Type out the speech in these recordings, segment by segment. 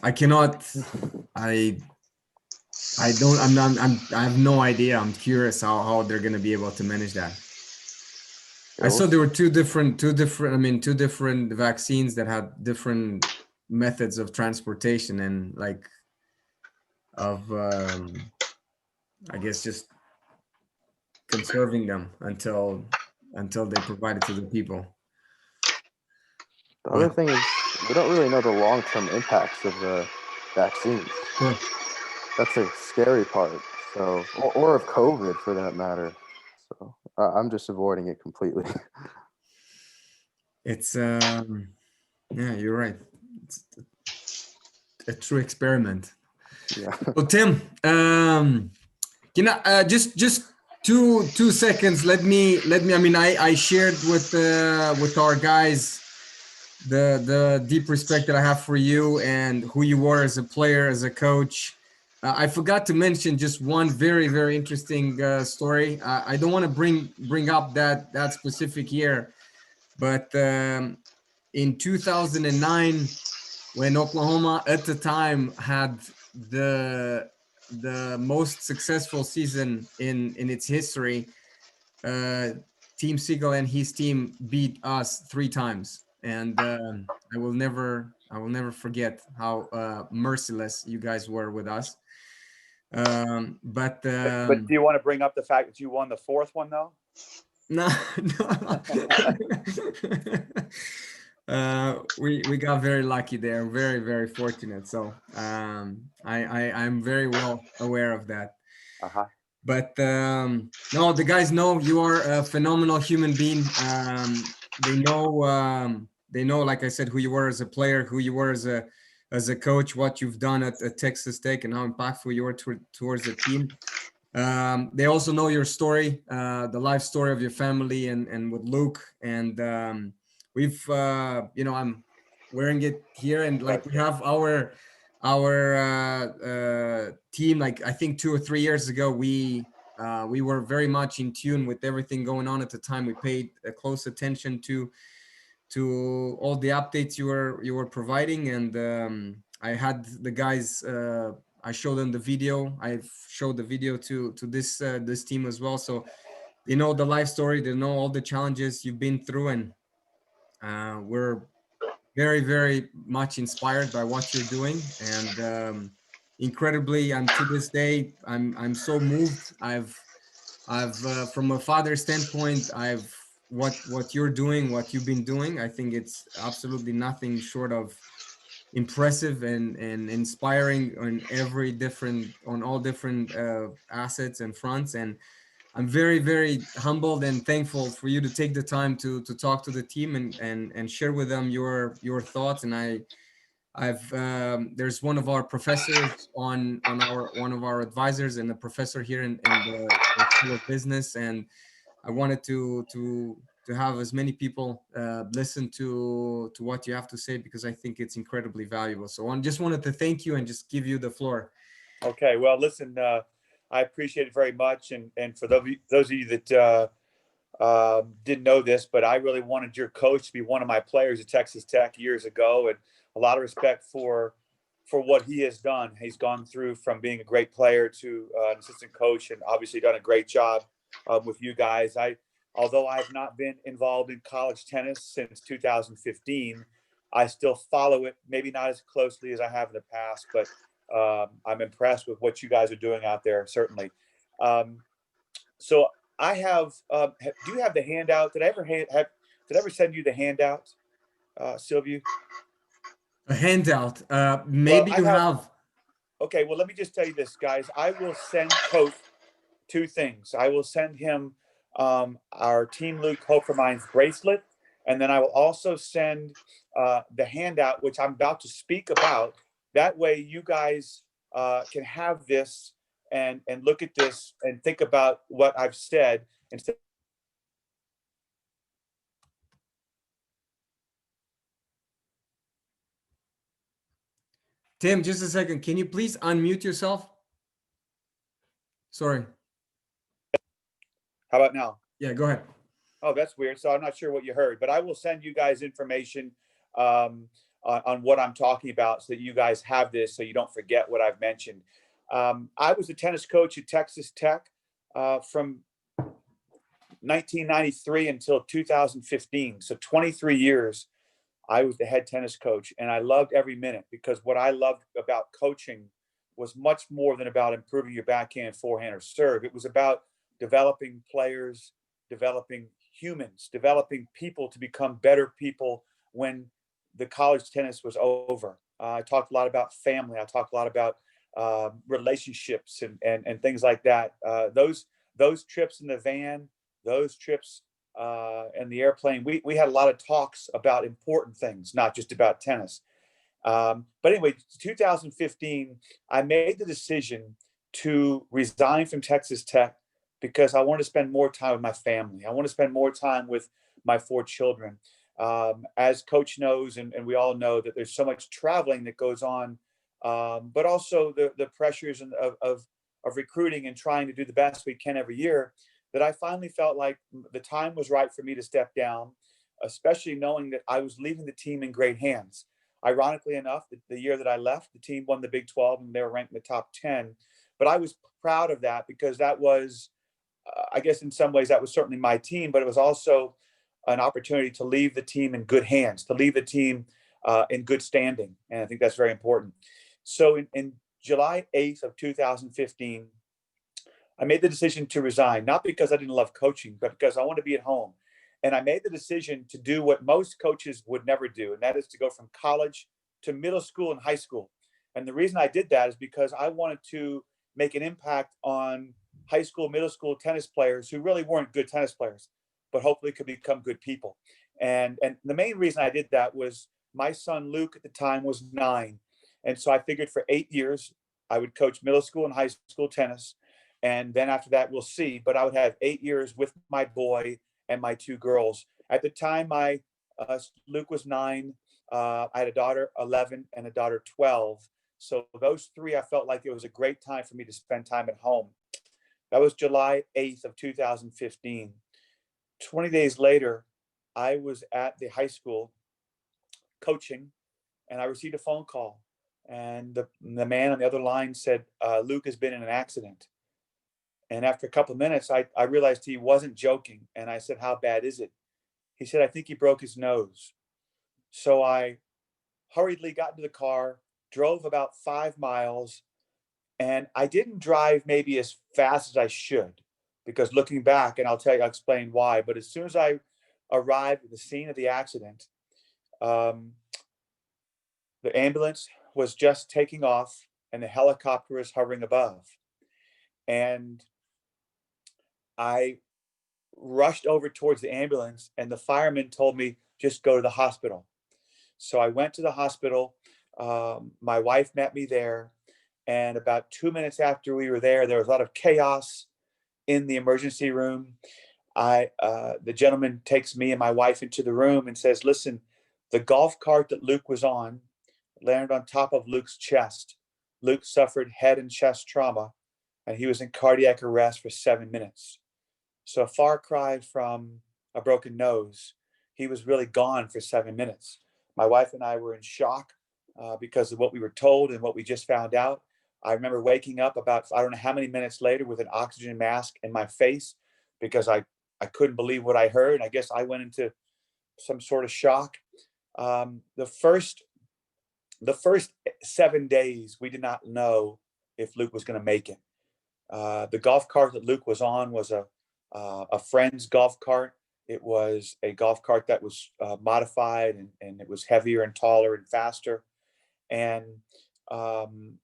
I cannot. I I don't. I have no idea. I'm curious how they're going to be able to manage that. Yeah, I we'll saw there see. were two different vaccines that had different methods of transportation and like of I guess just conserving them until they provide it to the people. The other But thing is we don't really know the long-term impacts of the vaccines. sure, That's a scary part. So, or of COVID for that matter. So I'm just avoiding it completely. it's yeah, you're right. It's a true experiment. Yeah. So Tim, just 2 seconds. Let me. I mean, I shared with our guys the deep respect that I have for you and who you were as a player, as a coach. I forgot to mention just one very interesting story. I don't want to bring up that specific year, but in 2009, when Oklahoma at the time had the the most successful season in its history, uh, Team Siegel and his team beat us 3 times, and I will never forget how merciless you guys were with us. But But do you want to bring up the fact that you won the fourth one though? no, no. We got very lucky there, very fortunate. So I'm very well aware of that. Uh-huh. But no, the guys know you are a phenomenal human being. They know, like I said, who you were as a player, who you were as a coach, what you've done at Texas Tech, and how impactful you were towards the team. They also know your story, the life story of your family, and with Luke. And I'm wearing it here, and like we have our team. Like I think 2 or 3 years ago, we were very much in tune with everything going on at the time. We paid close attention to all the updates you were providing, and I had the guys. I showed them the video. I've showed the video to this team as well, so they know the life story. They know all the challenges you've been through, and we're very much inspired by what you're doing. And incredibly, and to this day, I'm so moved. I've from a father standpoint, I've what you're doing, what you've been doing. I think it's absolutely nothing short of impressive and inspiring on all different assets and fronts. And I'm very humbled and thankful for you to take the time to talk to the team and share with them your thoughts. And I've there's one of our professors on our one of our advisors and a professor here in the School of Business, and I wanted to have as many people listen to what you have to say, because I think it's incredibly valuable. So I just wanted to thank you and just give you the floor. Okay. Well, listen, I appreciate it very much, and for those of you that didn't know this, but I really wanted your coach to be one of my players at Texas Tech years ago, and a lot of respect for what he has done. He's gone through from being a great player to an assistant coach, and obviously done a great job with you guys. Although I have not been involved in college tennis since 2015, I still follow it, maybe not as closely as I have in the past, but I'm impressed with what you guys are doing out there, certainly. Um, so I have, do you have the handout? Did I ever send you the handout, Sylvia? A handout. Well, Maybe I you have, have. okay, well, let me just tell you this, guys. I will send Coach two things. I will send him our Team Luke Hope for Minds bracelet, and then I will also send the handout, which I'm about to speak about. That way, you guys can have this and look at this and think about what I've said instead. Tim, just a second. Can you please unmute yourself? Sorry. How about now? Yeah, go ahead. Oh, that's weird. So I'm not sure what you heard, but I will send you guys information. Um, on what I'm talking about so that you guys have this so you don't forget what I've mentioned. I was a tennis coach at Texas Tech from 1993 until 2015. So 23 years, I was the head tennis coach, and I loved every minute, because what I loved about coaching was much more than about improving your backhand, forehand, or serve. It was about developing players, developing humans, developing people to become better people when the college tennis was over. I talked a lot about family. I talked a lot about relationships and things like that. Those trips in the van, those trips and the airplane, we had a lot of talks about important things, not just about tennis. But anyway, 2015, I made the decision to resign from Texas Tech because I wanted to spend more time with my family. I want to spend more time with my 4 children. As Coach knows, and we all know, that there's so much traveling that goes on, but also the pressures of recruiting and trying to do the best we can every year, that I finally felt like the time was right for me to step down, especially knowing that I was leaving the team in great hands. Ironically enough, the year that I left, the team won the Big 12 and they were ranked in the top 10. But I was proud of that, because that was, I guess in some ways, that was certainly my team, but it was also an opportunity to leave the team in good hands, to leave the team in good standing. And I think that's very important. So in July 8th of 2015, I made the decision to resign, not because I didn't love coaching, but because I wanted to be at home. And I made the decision to do what most coaches would never do, and that is to go from college to middle school and high school. And the reason I did that is because I wanted to make an impact on high school, middle school tennis players who really weren't good tennis players, but hopefully could become good people. And the main reason I did that was my son Luke at the time was 9. And so I figured for 8 years, I would coach middle school and high school tennis. And then after that, we'll see. But I would have 8 years with my boy and my 2 girls. At the time, my Luke was 9. I had a daughter 11 and a daughter 12. So those 3, I felt like it was a great time for me to spend time at home. That was July 8th of 2015. 20 days later, I was at the high school coaching, and I received a phone call. And the man on the other line said, Luke has been in an accident. And after a couple of minutes, I realized he wasn't joking. And I said, how bad is it? He said, I think he broke his nose. So I hurriedly got into the car, drove about 5 miles, and I didn't drive maybe as fast as I should, because looking back, and I'll explain why, but as soon as I arrived at the scene of the accident, the ambulance was just taking off and the helicopter was hovering above. And I rushed over towards the ambulance, and the fireman told me, just go to the hospital. So I went to the hospital. My wife met me there. And about 2 minutes after we were there was a lot of chaos in the emergency room. The gentleman takes me and my wife into the room and says, listen, the golf cart that Luke was on landed on top of Luke's chest. Luke suffered head and chest trauma, and he was in cardiac arrest for 7 minutes. So a far cry from a broken nose. He was really gone for 7 minutes. My wife and I were in shock because of what we were told and what we just found out. I remember waking up about, I don't know how many minutes later, with an oxygen mask in my face, because I couldn't believe what I heard. I guess I went into some sort of shock. The first 7 days, we did not know if Luke was going to make it. The golf cart that Luke was on was a friend's golf cart. It was a golf cart that was modified, and it was heavier and taller and faster. And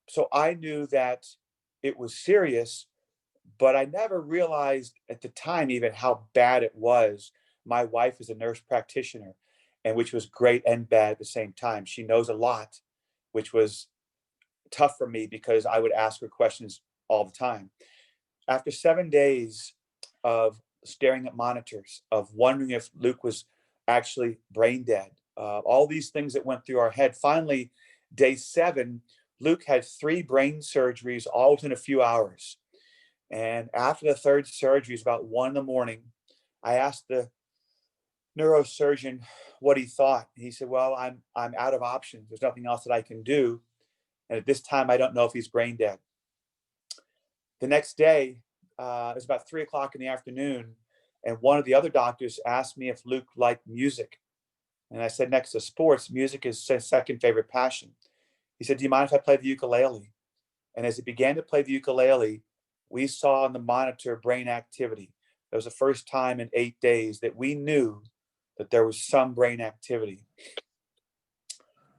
so I knew that it was serious, but I never realized at the time even how bad it was. My wife is a nurse practitioner, and which was great and bad at the same time. She knows a lot, which was tough for me because I would ask her questions all the time. After 7 days of staring at monitors, of wondering if Luke was actually brain dead, all these things that went through our head, finally, day 7, Luke had 3 brain surgeries all within a few hours. And after the third surgery, it was about 1 a.m, I asked the neurosurgeon what he thought. He said, well, I'm out of options. There's nothing else that I can do. And at this time, I don't know if he's brain dead. The next day, it was about 3 o'clock in the afternoon, and one of the other doctors asked me if Luke liked music. And I said, next to sports, music is his second favorite passion. He said, do you mind if I play the ukulele? And as he began to play the ukulele, we saw on the monitor brain activity. It was the first time in 8 days that we knew that there was some brain activity.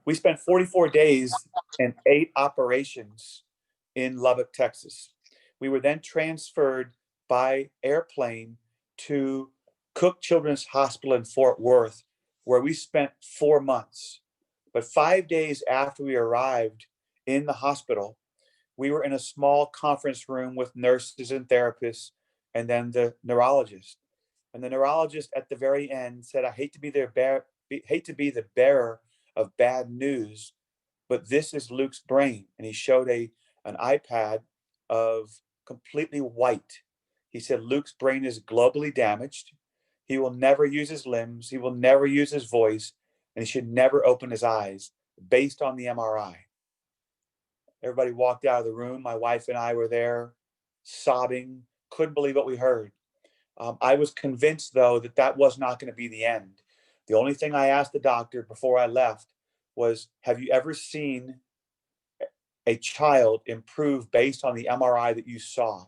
We spent 44 days and 8 operations in Lubbock, Texas. We were then transferred by airplane to Cook Children's Hospital in Fort Worth, where we spent 4 months. But 5 days after we arrived in the hospital, we were in a small conference room with nurses and therapists, and then the neurologist. And the neurologist at the very end said, I hate to be the bearer of bad news, but this is Luke's brain. And he showed an iPad of completely white. He said, Luke's brain is globally damaged. He will never use his limbs. He will never use his voice, and he should never open his eyes based on the MRI. Everybody walked out of the room. My wife and I were there sobbing, couldn't believe what we heard. I was convinced, though, that that was not going to be the end. The only thing I asked the doctor before I left was, have you ever seen a child improve based on the MRI that you saw?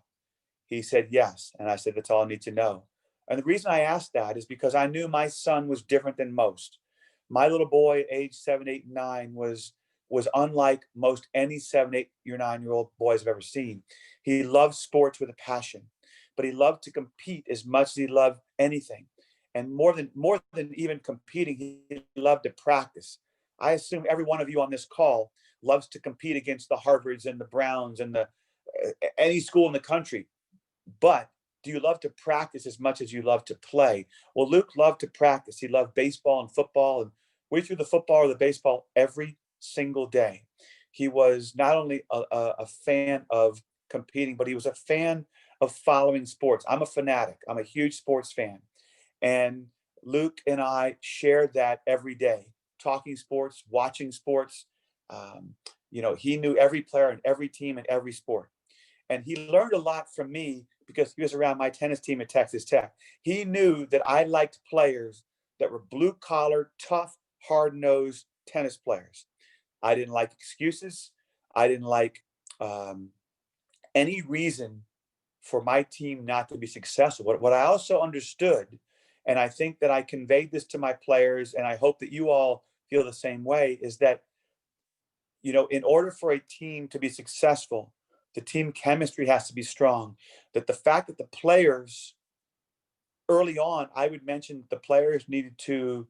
He said, yes. And I said, that's all I need to know. And the reason I asked that is because I knew my son was different than most. My little boy, age 7, 8, 9, was unlike most any 7, 8, or 9-year-old boys I've ever seen. He loved sports with a passion, but he loved to compete as much as he loved anything. And more than even competing, he loved to practice. I assume every one of you on this call loves to compete against the Harvards and the Browns and any school in the country. But do you love to practice as much as you love to play? Well, Luke loved to practice. He loved baseball and football, and we threw the football or the baseball every single day. He was not only a fan of competing, but he was a fan of following sports. I'm a fanatic. I'm a huge sports fan. And Luke and I shared that every day, talking sports, watching sports. He knew every player and every team and every sport. And he learned a lot from me because he was around my tennis team at Texas Tech. He knew that I liked players that were blue collar, tough, hard nosed tennis players. I didn't like excuses. I didn't like any reason for my team not to be successful. What I also understood, and I think that I conveyed this to my players, and I hope that you all feel the same way, is that, in order for a team to be successful, the team chemistry has to be strong. That the fact that the players early on, I would mention the players needed to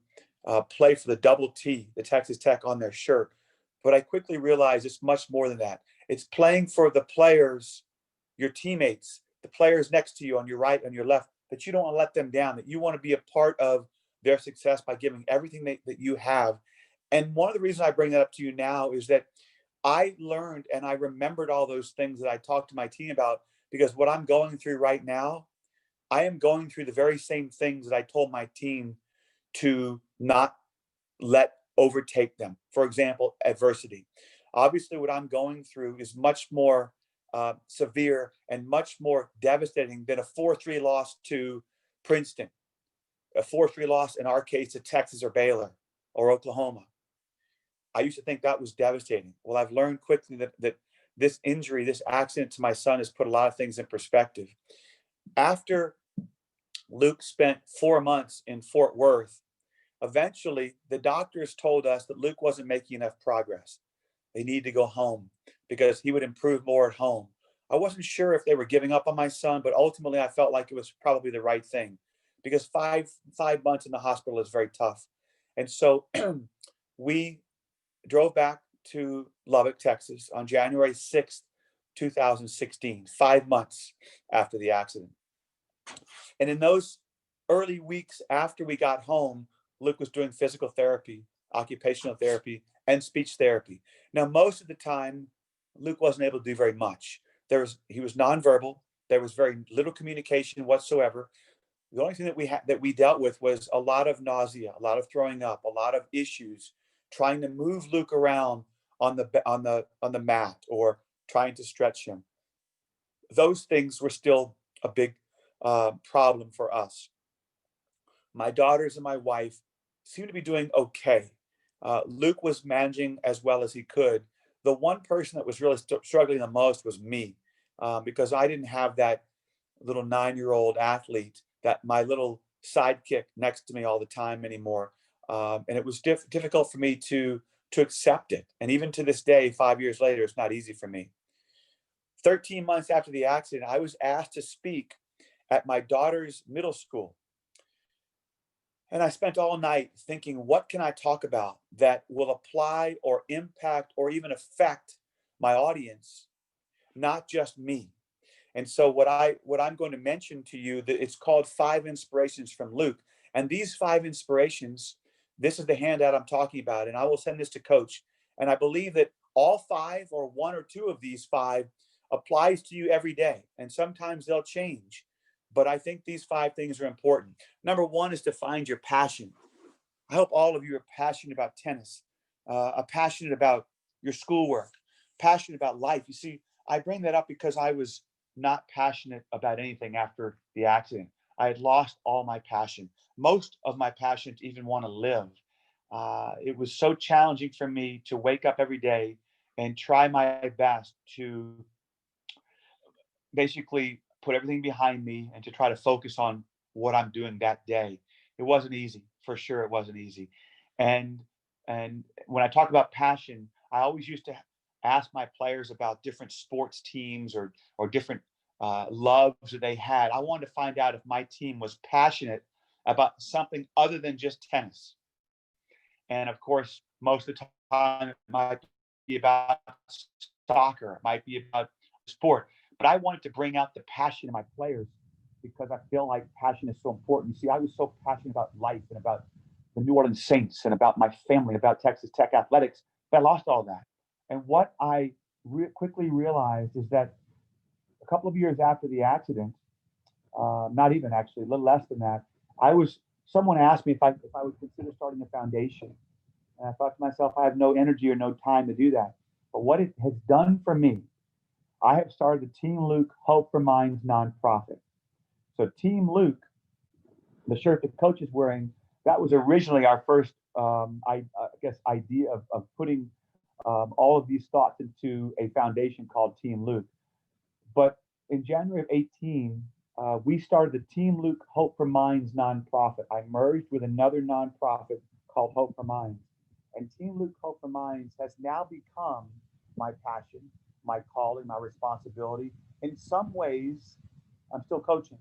play for the double T, the Texas Tech, on their shirt. But I quickly realized it's much more than that. It's playing for the players, your teammates, the players next to you on your right and your left, that you don't want to let them down, that you want to be a part of their success by giving everything that you have. And one of the reasons I bring that up to you now is that I learned and I remembered all those things that I talked to my team about, because what I'm going through right now, I am going through the very same things that I told my team to not let overtake them. For example, adversity. Obviously, what I'm going through is much more severe and much more devastating than a 4-3 loss to Princeton, a 4-3 loss in our case to Texas or Baylor or Oklahoma. I used to think that was devastating. Well, I've learned quickly that this injury, this accident to my son, has put a lot of things in perspective. After Luke spent 4 months in Fort Worth, eventually the doctors told us that Luke wasn't making enough progress. They needed to go home because he would improve more at home. I wasn't sure if they were giving up on my son, but ultimately I felt like it was probably the right thing, because five months in the hospital is very tough. And so we drove back to Lubbock, Texas on January 6th, 2016, 5 months after the accident. And in those early weeks after we got home, Luke was doing physical therapy, occupational therapy, and speech therapy. Now, most of the time, Luke wasn't able to do very much. He was nonverbal. There was very little communication whatsoever. The only thing that we dealt with was a lot of nausea, a lot of throwing up, a lot of issues, trying to move Luke around on the mat or trying to stretch him. Those things were still a big problem for us. My daughters and my wife seemed to be doing okay. Luke was managing as well as he could. The one person that was really struggling the most was me, because I didn't have that little 9-year-old athlete, that my little sidekick next to me all the time anymore. And it was difficult for me to accept it. And even to this day, 5 years later, it's not easy for me. 13 months after the accident, I was asked to speak at my daughter's middle school. And I spent all night thinking, what can I talk about that will apply or impact or even affect my audience, not just me? And so what I'm going to mention to you, that it's called 5 Inspirations from Luke. And these 5 inspirations, this is the handout I'm talking about, and I will send this to Coach. And I believe that all 5 or 1 or 2 of these 5 applies to you every day. And sometimes they'll change. But I think these 5 things are important. Number 1 is to find your passion. I hope all of you are passionate about tennis, are passionate about your schoolwork, passionate about life. You see, I bring that up because I was not passionate about anything after the accident. I had lost all my passion, most of my passion to even want to live. It was so challenging for me to wake up every day and try my best to basically put everything behind me and to try to focus on what I'm doing that day. It wasn't easy, for sure. It wasn't easy. And when I talk about passion, I always used to ask my players about different sports teams or different loves that they had. I wanted to find out if my team was passionate about something other than just tennis. And of course, most of the time it might be about soccer, it might be about sport. But I wanted to bring out the passion in my players because I feel like passion is so important. You see, I was so passionate about life and about the New Orleans Saints and about my family, about Texas Tech athletics, but I lost all that. And what I quickly realized is that a couple of years after the accident, not even actually, a little less than that, someone asked me if I would consider starting a foundation. And I thought to myself, I have no energy or no time to do that. But what it has done for me, I have started the Team Luke Hope for Minds nonprofit. So Team Luke, the shirt the Coach is wearing, that was originally our first, I guess, idea of putting all of these thoughts into a foundation called Team Luke. But in January of 18, we started the Team Luke Hope for Minds nonprofit. I merged with another nonprofit called Hope for Minds. And Team Luke Hope for Minds has now become my passion, my calling, my responsibility. In some ways, I'm still coaching.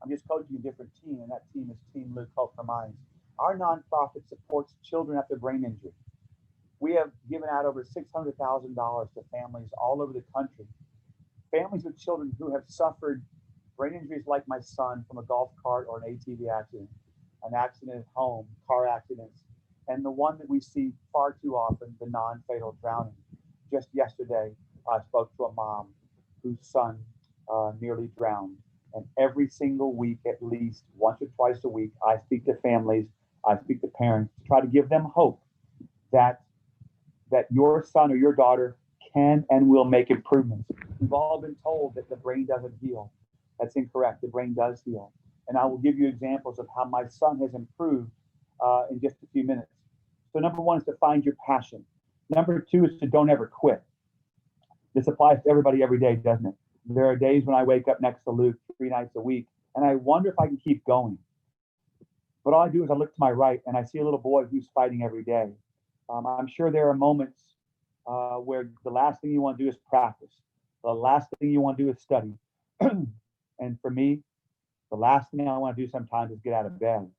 I'm just coaching a different team, and that team is Team Luke Hope for Minds. Our nonprofit supports children after brain injury. We have given out over $600,000 to families all over the country. Families with children who have suffered brain injuries like my son from a golf cart or an ATV accident, an accident at home, car accidents, and the one that we see far too often, the non-fatal drowning. Just yesterday, I spoke to a mom whose son nearly drowned. And every single week, at least once or twice a week, I speak to families, I speak to parents to try to give them hope that your son or your daughter can and will make improvements. We've all been told that the brain doesn't heal. That's incorrect. The brain does heal. And I will give you examples of how my son has improved in just a few minutes. So number 1 is to find your passion. Number 2 is to don't ever quit. This applies to everybody every day, doesn't it? There are days when I wake up next to Luke 3 nights a week, and I wonder if I can keep going. But all I do is I look to my right, and I see a little boy who's fighting every day. I'm sure there are moments where the last thing you want to do is practice. The last thing you want to do is study. And for me, the last thing I want to do sometimes is get out of bed.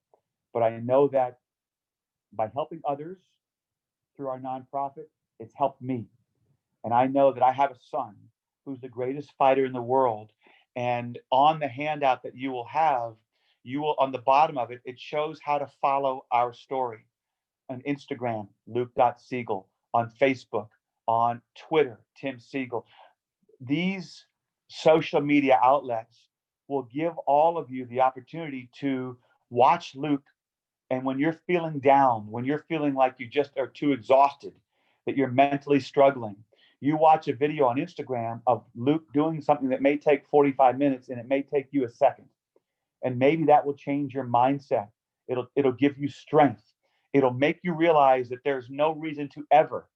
But I know that by helping others through our nonprofit, it's helped me. And I know that I have a son who's the greatest fighter in the world. And on the handout that you will have, on the bottom of it, it shows how to follow our story. On Instagram, Luke.Siegel, on Facebook, on Twitter, Tim Siegel. These social media outlets will give all of you the opportunity to watch Luke. And when you're feeling down, when you're feeling like you just are too exhausted, that you're mentally struggling, you watch a video on Instagram of Luke doing something that may take 45 minutes and it may take you a second. And maybe that will change your mindset. It'll give you strength. It'll make you realize that there's no reason to ever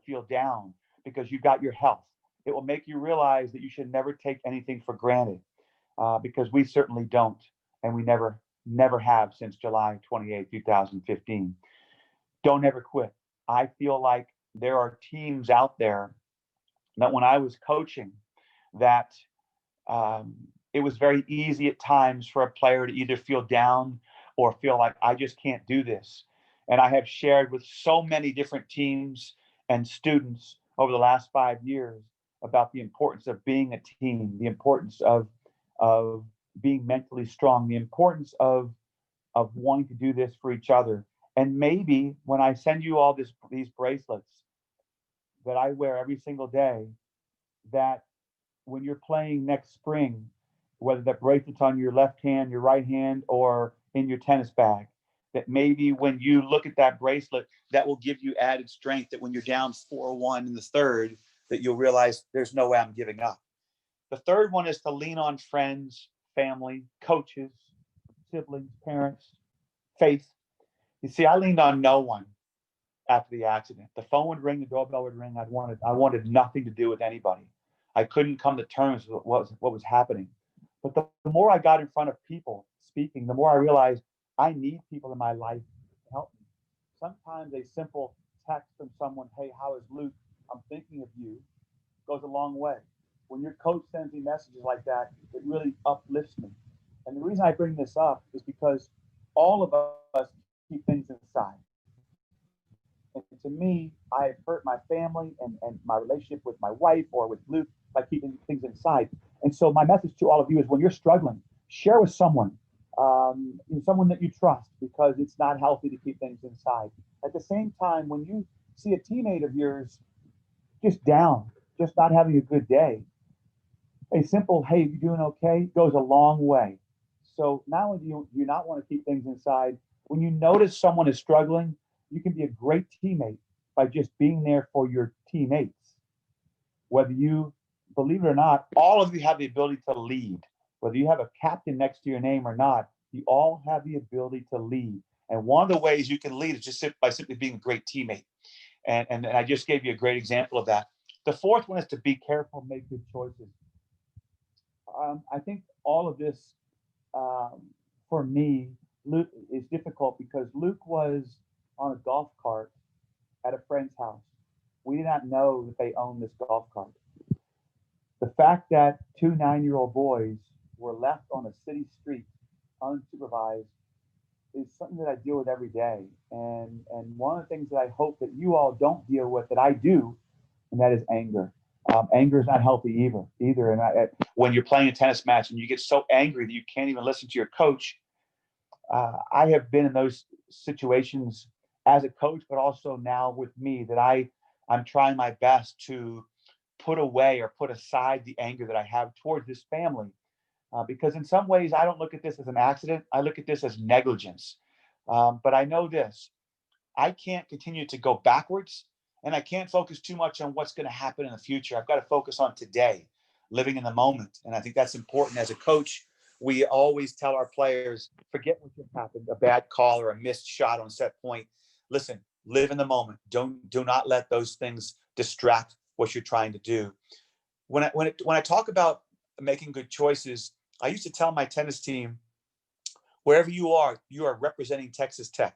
feel down because you've got your health. It will make you realize that you should never take anything for granted, because we certainly don't, and we never have since July 28, 2015. Don't ever quit. I feel like there are teams out there that when I was coaching, that it was very easy at times for a player to either feel down or feel like I just can't do this. And I have shared with so many different teams and students over the last 5 years about the importance of being a team, the importance of being mentally strong, the importance of wanting to do this for each other. And maybe when I send you all these bracelets that I wear every single day, that when you're playing next spring, whether that bracelet's on your left hand, your right hand, or in your tennis bag, that maybe when you look at that bracelet, that will give you added strength, that when you're down 4-1 in the third, that you'll realize there's no way I'm giving up. The third one is to lean on friends, family, coaches, siblings, parents, faith. You see, I leaned on no one after the accident. The phone would ring, the doorbell would ring. I wanted nothing to do with anybody. I couldn't come to terms with what was happening. But the more I got in front of people speaking, the more I realized I need people in my life to help me. Sometimes a simple text from someone, hey, how is Luke? I'm thinking of you, goes a long way. When your coach sends me messages like that, it really uplifts me. And the reason I bring this up is because all of us keep things inside. And to me, I have hurt my family and my relationship with my wife or with Luke by keeping things inside. And so my message to all of you is when you're struggling, share with someone, someone that you trust, because it's not healthy to keep things inside. At the same time, when you see a teammate of yours just down, just not having a good day, a simple, hey, you doing okay, goes a long way. So not only do you not want to keep things inside, when you notice someone is struggling, you can be a great teammate by just being there for your teammates. Whether you believe it or not, all of you have the ability to lead. Whether you have a captain next to your name or not, you all have the ability to lead. And one of the ways you can lead is just by simply being a great teammate. And I just gave you a great example of that. The fourth one is to be careful, make good choices. I think all of this, for me, Luke, is difficult because Luke was on a golf cart at a friend's house. We did not know that they owned this golf cart. The fact that 2 9-year-old boys were left on a city street unsupervised is something that I deal with every day. And one of the things that I hope that you all don't deal with that I do, and that is anger. Anger is not healthy either. And when you're playing a tennis match and you get so angry that you can't even listen to your coach, I have been in those situations as a coach, but also now with me, that I'm trying my best to put away or put aside the anger that I have towards this family. Because in some ways, I don't look at this as an accident. I look at this as negligence. But I know this, I can't continue to go backwards, and I can't focus too much on what's going to happen in the future. I've got to focus on today, living in the moment. And I think that's important. As a coach, we always tell our players, forget what just happened, a bad call or a missed shot on set point. Listen, live in the moment. Do not let those things distract what you're trying to do. When I talk about making good choices, I used to tell my tennis team, wherever you are representing Texas Tech,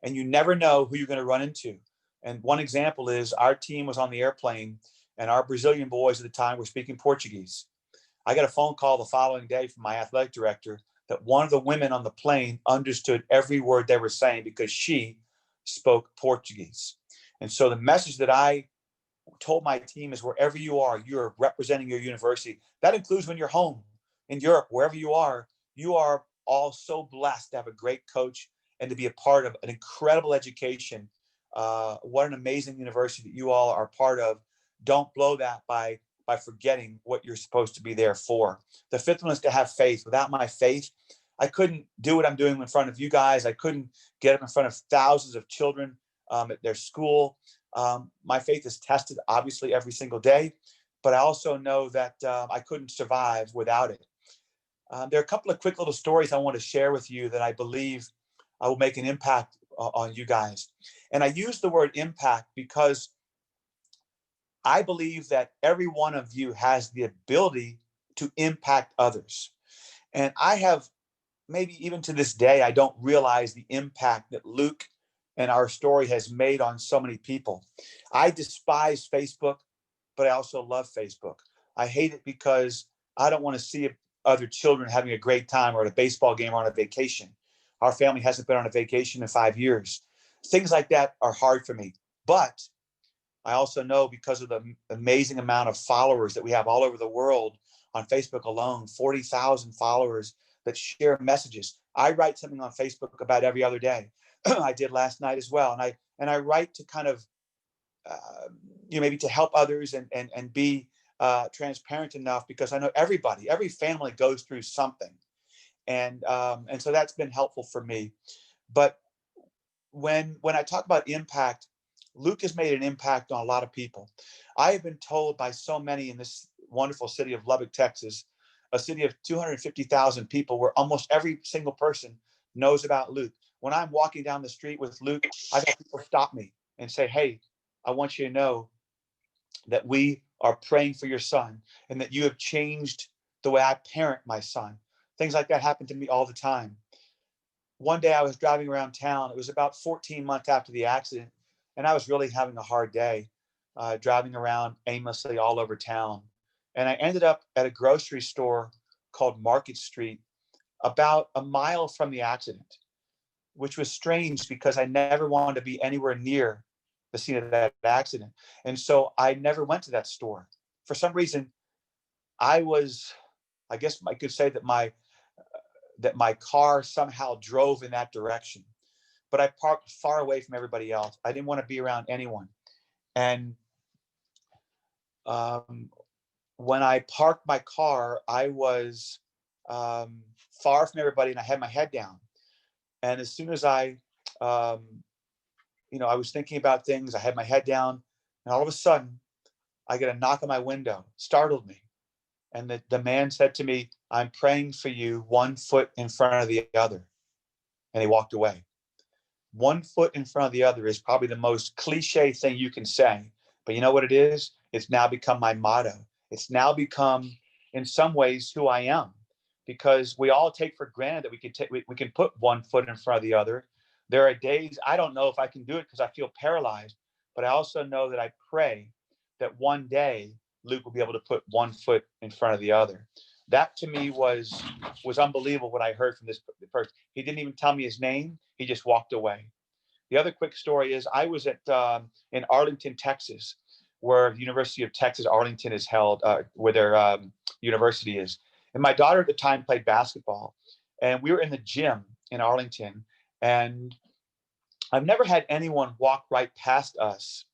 and you never know who you're going to run into. And one example is our team was on the airplane, and our Brazilian boys at the time were speaking Portuguese. I got a phone call the following day from my athletic director that one of the women on the plane understood every word they were saying because she spoke Portuguese. And so the message that I told my team is, wherever you are representing your university. That includes when you're home in Europe, wherever you are all so blessed to have a great coach and to be a part of an incredible education. What an amazing university that you all are part of. Don't blow that by by forgetting what you're supposed to be there for. The fifth one is to have faith. Without my faith, I couldn't do what I'm doing in front of you guys. I couldn't get up in front of thousands of children at their school. My faith is tested, obviously, every single day, but I also know that I couldn't survive without it. There are a couple of quick little stories I want to share with you that I believe will make an impact on you guys. And I use the word impact because I believe that every one of you has the ability to impact others. And I have, maybe even to this day, I don't realize the impact that Luke and our story has made on so many people. I despise Facebook, but I also love Facebook. I hate it because I don't want to see other children having a great time or at a baseball game or on a vacation. Our family hasn't been on a vacation in 5 years. Things like that are hard for me. But I also know, because of the amazing amount of followers that we have all over the world on Facebook alone, 40,000 followers that share messages. I write something on Facebook about every other day. I did last night as well. And I write to kind of, maybe to help others and be transparent enough, because I know every family goes through something. And so that's been helpful for me. But when I talk about impact, Luke has made an impact on a lot of people. I have been told by so many in this wonderful city of Lubbock, Texas, a city of 250,000 people, where almost every single person knows about Luke. When I'm walking down the street with Luke, I've had people stop me and say, "Hey, I want you to know that we are praying for your son and that you have changed the way I parent my son." Things like that happen to me all the time. One day I was driving around town. It was about 14 months after the accident, and I was really having a hard day driving around aimlessly all over town. And I ended up at a grocery store called Market Street, about a mile from the accident, which was strange because I never wanted to be anywhere near the scene of that accident. And so I never went to that store. For some reason, I guess I could say that my car somehow drove in that direction. But I parked far away from everybody else. I didn't want to be around anyone. And when I parked my car, I was far from everybody, and I had my head down. And as soon as I was thinking about things, I had my head down, and all of a sudden, I get a knock on my window. Startled me. And the man said to me, "I'm praying for you, 1 foot in front of the other." And he walked away. 1 foot in front of the other is probably the most cliche thing you can say. But you know what it is? It's now become my motto. It's now become, in some ways, who I am. Because we all take for granted that we can put 1 foot in front of the other. There are days I don't know if I can do it because I feel paralyzed. But I also know that I pray that one day Luke will be able to put 1 foot in front of the other. That to me was unbelievable when I heard from this person. He didn't even tell me his name. He just walked away. The other quick story is I was in Arlington, Texas, where the University of Texas Arlington is held, where their university is. And my daughter at the time played basketball, and we were in the gym in Arlington. And I've never had anyone walk right past us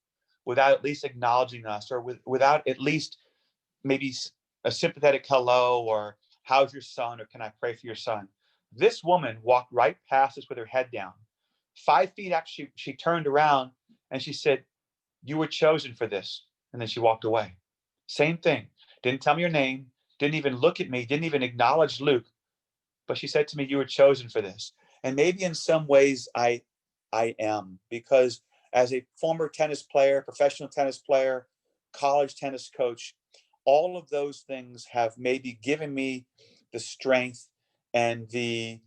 without at least acknowledging us, or without at least maybe a sympathetic hello, or "How's your son?" or "Can I pray for your son?" This woman walked right past us with her head down. 5 feet after she turned around and she said, "You were chosen for this." And then she walked away. Same thing. Didn't tell me her name, didn't even look at me, didn't even acknowledge Luke. But she said to me, "You were chosen for this." And maybe in some ways I am, because as a former tennis player, professional tennis player, college tennis coach, all of those things have maybe given me the strength and the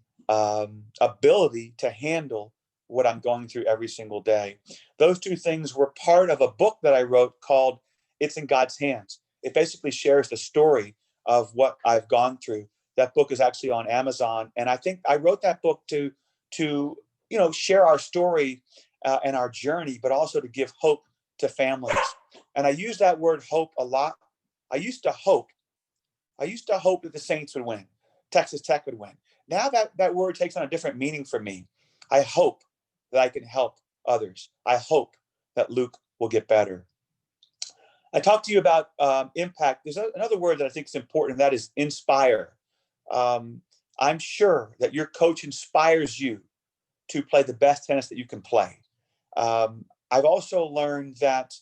ability to handle what I'm going through every single day. Those two things were part of a book that I wrote called "It's in God's Hands." It basically shares the story of what I've gone through. That book is actually on Amazon, and I think I wrote that book to share our story and our journey, but also to give hope to families. And I use that word hope a lot. I used to hope that the Saints would win, Texas Tech would win. Now that word takes on a different meaning for me. I hope that I can help others. I hope that Luke will get better. I talked to you about impact. There's another word that I think is important, and that is inspire. Um, I'm sure that your coach inspires you to play the best tennis that you can play. I've also learned that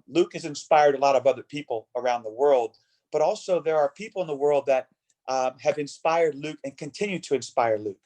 Luke has inspired a lot of other people around the world, but also there are people in the world that have inspired Luke and continue to inspire Luke.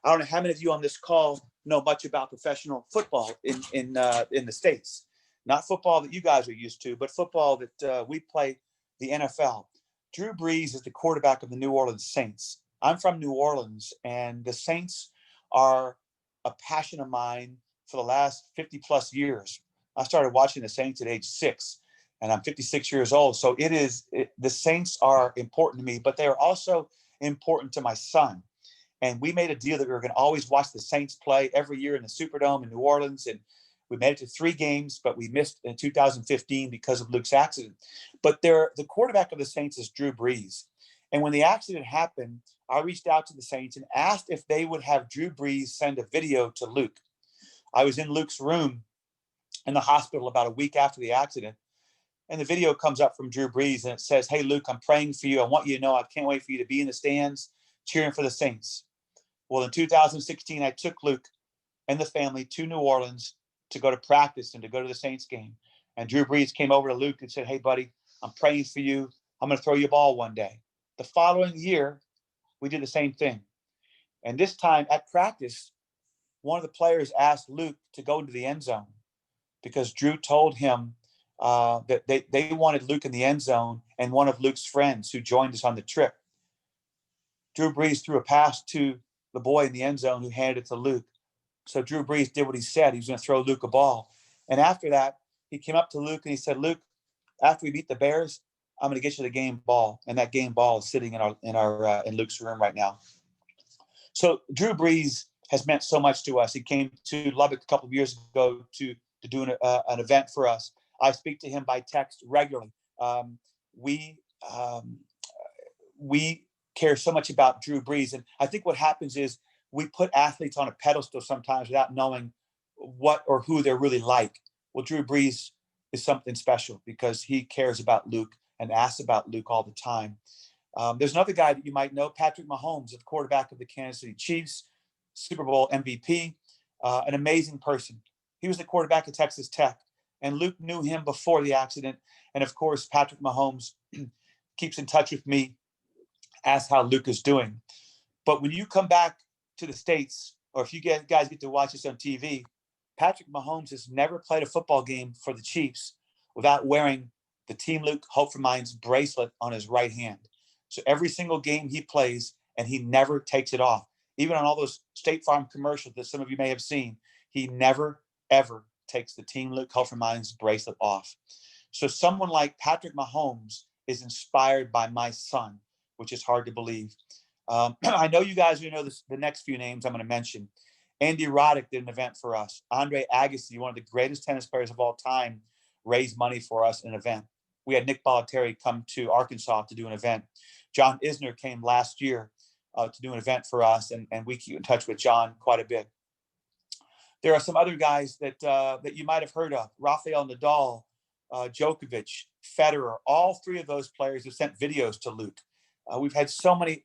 I don't know how many of you on this call know much about professional football in the States. Not football that you guys are used to, but football that we play, the NFL. Drew Brees is the quarterback of the New Orleans Saints. I'm from New Orleans, and the Saints are a passion of mine for the last 50 plus years. I started watching the Saints at age 6, and I'm 56 years old. So the Saints are important to me, but they are also important to my son. And we made a deal that we were going to always watch the Saints play every year in the Superdome in New Orleans. And we made it to 3 games, but we missed in 2015 because of Luke's accident. But the quarterback of the Saints is Drew Brees. And when the accident happened, I reached out to the Saints and asked if they would have Drew Brees send a video to Luke. I was in Luke's room in the hospital about a week after the accident. And the video comes up from Drew Brees and it says, "Hey, Luke, I'm praying for you. I want you to know I can't wait for you to be in the stands cheering for the Saints." Well, in 2016, I took Luke and the family to New Orleans to go to practice and to go to the Saints game. And Drew Brees came over to Luke and said, "Hey, buddy, I'm praying for you. I'm going to throw you a ball one day." The following year, we did the same thing. And this time at practice, one of the players asked Luke to go into the end zone because Drew told him that they wanted Luke in the end zone, and one of Luke's friends who joined us on the trip. Drew Brees threw a pass to the boy in the end zone who handed it to Luke. So Drew Brees did what he said. He was going to throw Luke a ball. And after that, he came up to Luke and he said, "Luke, after we beat the Bears, I'm going to get you the game ball." And that game ball is sitting in Luke's room right now. So Drew Brees has meant so much to us. He came to Lubbock a couple of years ago to do an event for us. I speak to him by text regularly. We care so much about Drew Brees. And I think what happens is we put athletes on a pedestal sometimes without knowing what or who they're really like. Well, Drew Brees is something special because he cares about Luke and asks about Luke all the time. There's another guy that you might know, Patrick Mahomes, the quarterback of the Kansas City Chiefs, Super Bowl MVP, an amazing person. He was the quarterback at Texas Tech, and Luke knew him before the accident. And of course, Patrick Mahomes keeps in touch with me, asks how Luke is doing. But when you come back to the States, or if you guys get to watch this on TV, Patrick Mahomes has never played a football game for the Chiefs without wearing the Team Luke Hope for Minds bracelet on his right hand. So every single game he plays, and he never takes it off. Even on all those State Farm commercials that some of you may have seen, he never, ever takes the Team Luke Hope for Minds bracelet off. So someone like Patrick Mahomes is inspired by my son, which is hard to believe. I know you guys know the next few names I'm going to mention. Andy Roddick did an event for us. Andre Agassi, one of the greatest tennis players of all time, raised money for us in an event. We had Nick Bollettieri come to Arkansas to do an event. John Isner came last year to do an event for us, and we keep in touch with John quite a bit. There are some other guys that you might have heard of. Rafael Nadal, Djokovic, Federer. All 3 of those players have sent videos to Luke. We've had so many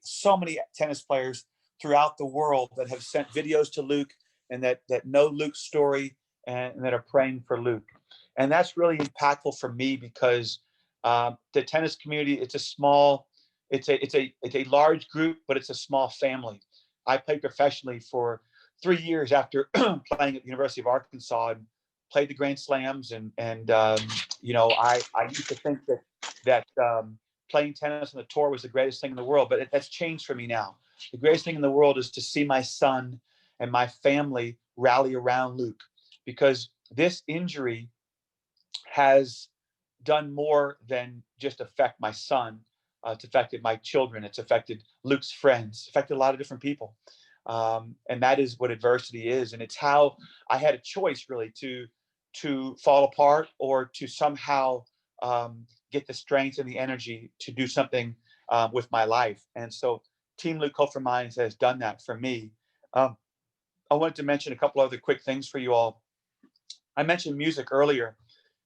tennis players throughout the world that have sent videos to Luke and that know Luke's story and that are praying for Luke. And that's really impactful for me because the tennis community, it's a large group, but it's a small family. I played professionally for 3 years after playing at the University of Arkansas and played the Grand Slams. And I used to think that playing tennis on the tour was the greatest thing in the world, but that's changed for me now. The greatest thing in the world is to see my son and my family rally around Luke, because this injury has done more than just affect my son. It's affected my children. It's affected Luke's friends. It's affected a lot of different people. And that is what adversity is. And it's how I had a choice really to fall apart or to somehow get the strength and the energy to do something with my life. And so Team Luke Hope for Minds has done that for me. I wanted to mention a couple other quick things for you all. I mentioned music earlier.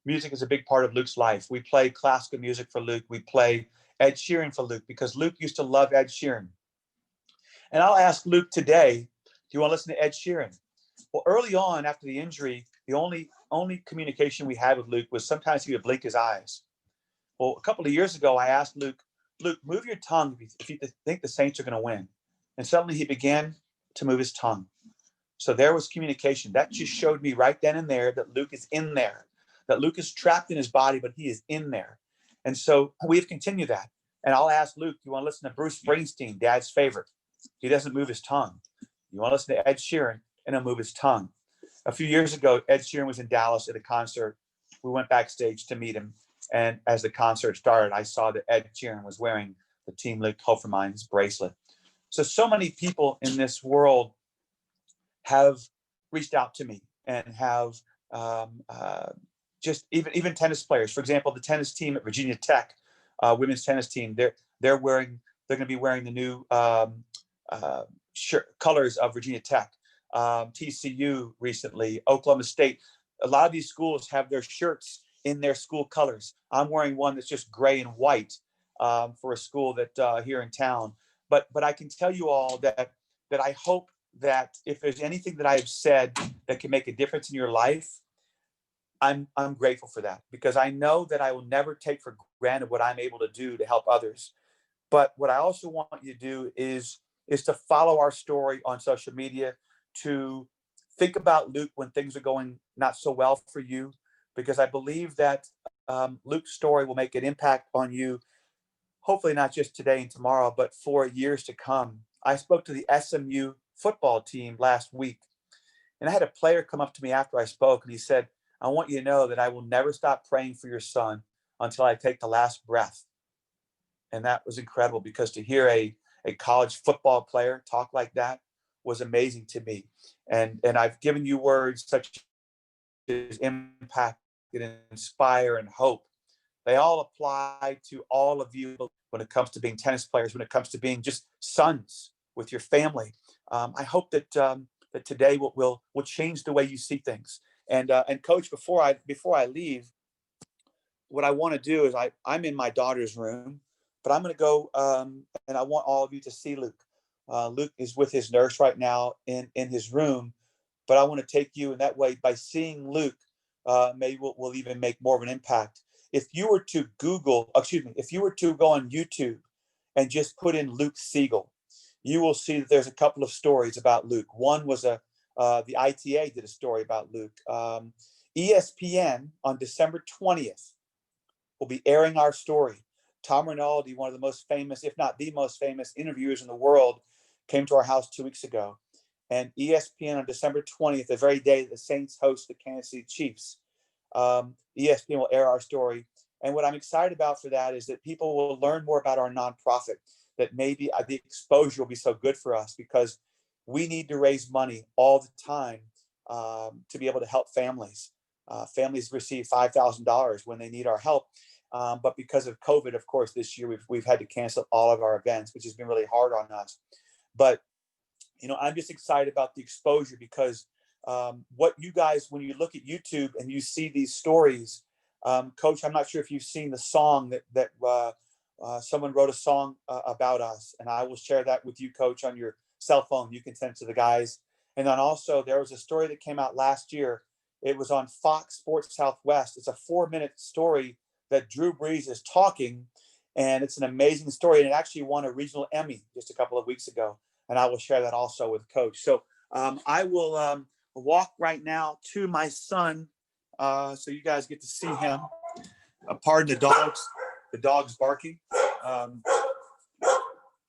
music is a big part of Luke's life. We play classical music for Luke. We play Ed Sheeran for Luke because Luke used to love Ed Sheeran. And I'll ask Luke today, do you want to listen to Ed Sheeran? Well, early on after the injury, the only communication we had with Luke was sometimes he would blink his eyes. Well, a couple of years ago, I asked Luke, move your tongue if you think the Saints are going to win. And suddenly he began to move his tongue. So there was communication. That just showed me right then and there that Luke is in there, that Luke is trapped in his body, but he is in there. And so we've continued that. And I'll ask Luke, do you want to listen to Bruce Springsteen, Dad's favorite? He doesn't move his tongue. You want to listen to Ed Sheeran, and he'll move his tongue. A few years ago, Ed Sheeran was in Dallas at a concert. We went backstage to meet him. And as the concert started, I saw that Ed Sheeran was wearing the Team Luke Hofermines bracelet. So many people in this world have reached out to me and have just even tennis players. For example, the tennis team at Virginia Tech, women's tennis team, they're going to be wearing the new colors of Virginia Tech. TCU recently, Oklahoma State. A lot of these schools have their shirts in their school colors. I'm wearing one that's just gray and white for a school that here in town. But I can tell you all that I hope that if there's anything that I have said that can make a difference in your life, I'm grateful for that, because I know that I will never take for granted what I'm able to do to help others. But what I also want you to do is to follow our story on social media, to think about Luke when things are going not so well for you, because I believe that Luke's story will make an impact on you, hopefully not just today and tomorrow, but for years to come. I spoke to the SMU football team last week, and I had a player come up to me after I spoke, and he said, I want you to know that I will never stop praying for your son until I take the last breath. And that was incredible, because to hear a college football player talk like that was amazing to me. And I've given you words such as impact and inspire and hope. They all apply to all of you when it comes to being tennis players, when it comes to being just sons with your family. I hope that that today will change the way you see things. And Coach, before I leave, what I want to do is I'm in my daughter's room, but I'm going to go and I want all of you to see Luke. Luke is with his nurse right now in his room, but I want to take you in that way. By seeing Luke, maybe we'll even make more of an impact. If you were to if you were to go on YouTube and just put in Luke Siegel, you will see that there's a couple of stories about Luke. One was the ITA did a story about Luke. ESPN on December 20th will be airing our story. Tom Rinaldi, one of the most famous, if not the most famous interviewers in the world, came to our house 2 weeks ago. And ESPN on December 20th, the very day the Saints host the Kansas City Chiefs, ESPN will air our story. And what I'm excited about for that is that people will learn more about our nonprofit, that maybe the exposure will be so good for us, because we need to raise money all the time to be able to help families. Families receive $5,000 when they need our help. But because of COVID, of course, this year we've had to cancel all of our events, which has been really hard on us. But, I'm just excited about the exposure, because what you guys, when you look at YouTube and you see these stories, Coach, I'm not sure if you've seen the song that someone wrote a song about us, and I will share that with you, Coach, on your cell phone. You can send it to the guys. And then also there was a story that came out last year. It was on Fox Sports Southwest. It's a 4-minute story that Drew Brees is talking, and it's an amazing story. And it actually won a regional Emmy just a couple of weeks ago. And I will share that also with Coach. So I will walk right now to my son, so you guys get to see him. Pardon the dogs barking.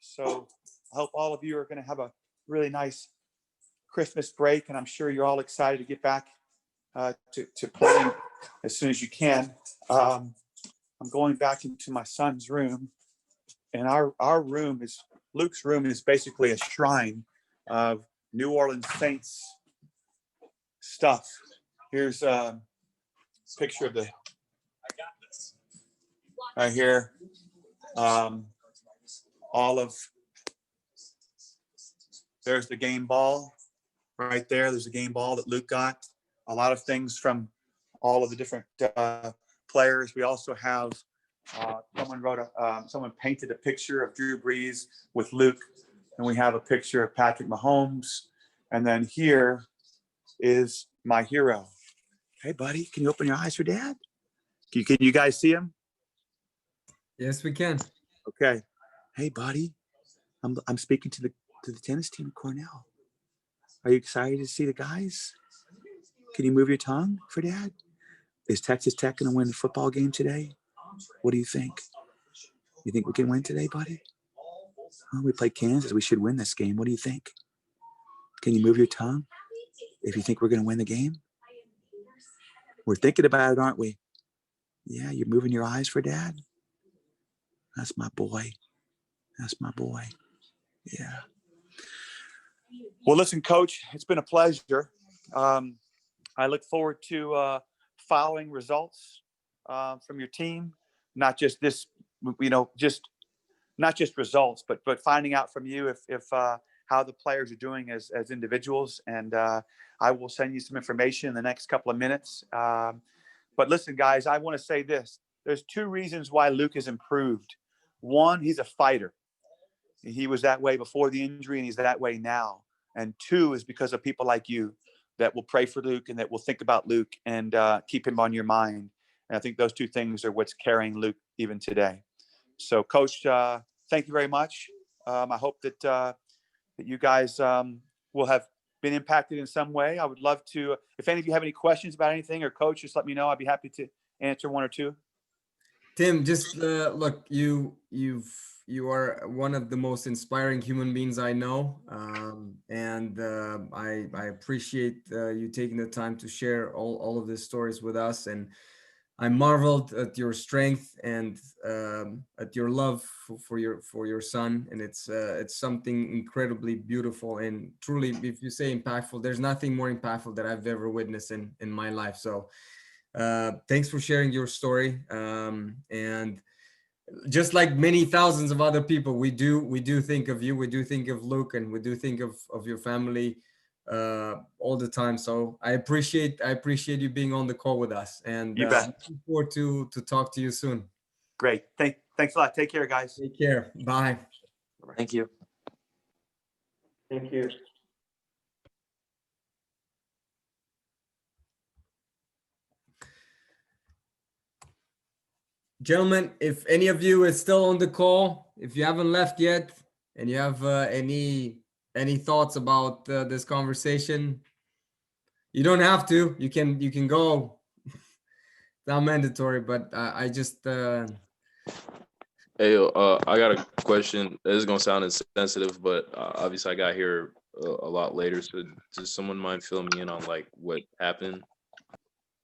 So I hope all of you are going to have a really nice Christmas break, and I'm sure you're all excited to get back to playing as soon as you can. I'm going back into my son's room, and our room is, Luke's room is basically a shrine of New Orleans Saints stuff. Here's a picture of the right here. There's the game ball right there. There's a game ball that Luke got. A lot of things from all of the different players. We also have someone painted a picture of Drew Brees with Luke, and we have a picture of Patrick Mahomes. And then here is my hero. Hey, buddy, can you open your eyes for Dad? Can you guys see him? Yes, we can. Okay. Hey, buddy, I'm speaking to the tennis team at Cornell. Are you excited to see the guys? Can you move your tongue for Dad? Is Texas Tech going to win the football game today? What do you think? You think we can win today, buddy? Oh, we played Kansas. We should win this game. What do you think? Can you move your tongue if you think we're going to win the game? We're thinking about it, aren't we? Yeah, you're moving your eyes for Dad? That's my boy. That's my boy. Yeah. Well, listen, Coach, it's been a pleasure. I look forward to following results from your team, not just this, not just results, but finding out from you if how the players are doing as individuals. And I will send you some information in the next couple of minutes. But listen, guys, I want to say this. There's two reasons why Luke has improved. One, he's a fighter. He was that way before the injury, and he's that way now. And two is because of people like you that will pray for Luke and that will think about Luke and keep him on your mind. And I think those two things are what's carrying Luke even today. So, Coach, thank you very much. I hope that you guys will have been impacted in some way. I would love to, if any of you have any questions about anything, or Coach, just let me know. I'd be happy to answer one or two. Tim, just look, you are one of the most inspiring human beings I know, and I appreciate you taking the time to share all of these stories with us. And I marveled at your strength and at your love for your son, and it's something incredibly beautiful and truly, if you say impactful, there's nothing more impactful that I've ever witnessed in my life. So thanks for sharing your story, and just like many thousands of other people, we do think of you, we do think of Luke, and we do think of your family all the time. So I appreciate you being on the call with us, and You bet. looking forward to talk to you soon. Great. Thanks a lot. Take care, guys. Take care. Bye. Thank you. Thank you. Gentlemen, if any of you is still on the call, if you haven't left yet, and you have any thoughts about this conversation, you don't have to. You can go. It's not mandatory, but I just. Hey, I got a question. This is gonna sound insensitive, but obviously I got here a lot later. So does someone mind filling me in on like what happened